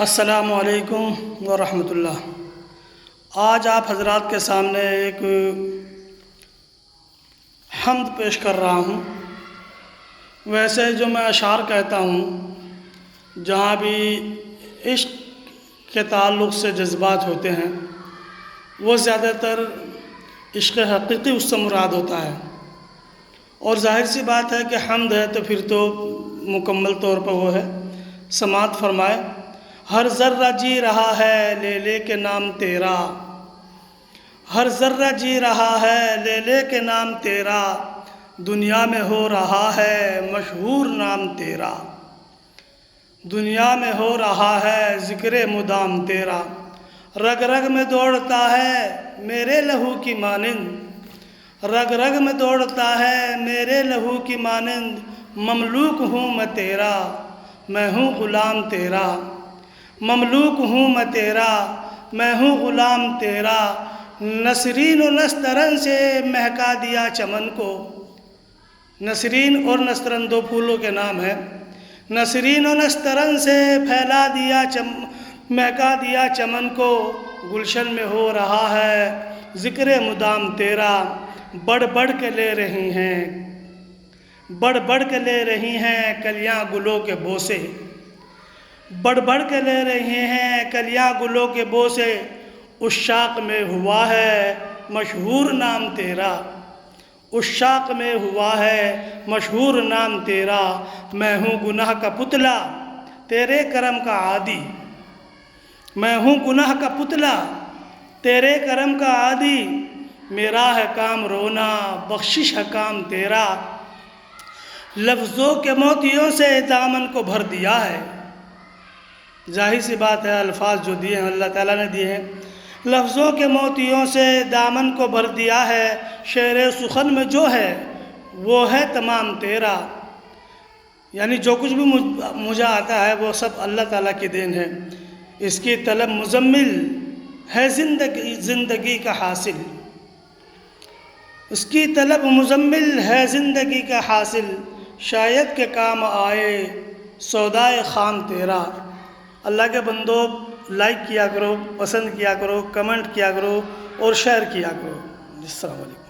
السلام علیکم ورحمۃ اللہ۔ آج آپ حضرات کے سامنے ایک حمد پیش کر رہا ہوں۔ ویسے جو میں اشعار کہتا ہوں جہاں بھی عشق کے تعلق سے جذبات ہوتے ہیں وہ زیادہ تر عشق حقیقی اس سے مراد ہوتا ہے، اور ظاہر سی بات ہے کہ حمد ہے تو پھر تو مکمل طور پر وہ ہے۔ سماعت فرمائے۔ ہر ذرہ جی رہا ہے لے لے کے نام تیرا، ہر ذرہ جی رہا ہے لے لے کے نام تیرا، دنیا میں ہو رہا ہے مشہور نام تیرا، دنیا میں ہو رہا ہے ذکر مدام تیرا، رگ رگ میں دوڑتا ہے میرے لہو کی مانند، رگ رگ میں دوڑتا ہے میرے لہو کی مانند، مملوک ہوں میں تیرا میں ہوں غلام تیرا، مملوک ہوں میں تیرا میں ہوں غلام تیرا، نسرین و نسترن سے مہکا دیا چمن کو، نسرین اور نسترن دو پھولوں کے نام ہیں، نسرین و نسترن سے پھیلا دیا مہکا دیا چمن کو، گلشن میں ہو رہا ہے ذکر مدام تیرا، بڑھ بڑھ کے لے رہی ہیں بڑھ بڑھ کے لے رہی ہیں کلیاں گلوں کے بوسے، بڑھ بڑھ کے لے رہی ہیں کلیاں گلوں کے بوسے، عشاق میں ہوا ہے مشہور نام تیرا، عشاق میں ہوا ہے مشہور نام تیرا، میں ہوں گناہ کا پتلا تیرے کرم کا عادی، میں ہوں گناہ کا پتلا تیرے کرم کا عادی، میرا ہے کام رونا بخشش ہے کام تیرا، لفظوں کے موتیوں سے دامن کو بھر دیا ہے۔ ظاہر سی بات ہے الفاظ جو دیے ہیں اللہ تعالیٰ نے دیے ہیں، لفظوں کے موتیوں سے دامن کو بھر دیا ہے، شعر سخن میں جو ہے وہ ہے تمام تیرا، یعنی جو کچھ بھی مجھے آتا ہے وہ سب اللہ تعالیٰ کی دین ہے، اس کی طلب مزمل ہے زندگی کا حاصل، اس کی طلب مزمل ہے زندگی کا حاصل، شاید کہ کام آئے سودائے خام تیرا۔ اللہ کے بندو لائک کیا کرو، پسند کیا کرو، کمنٹ کیا کرو اور شیئر کیا کرو۔ السلام علیکم۔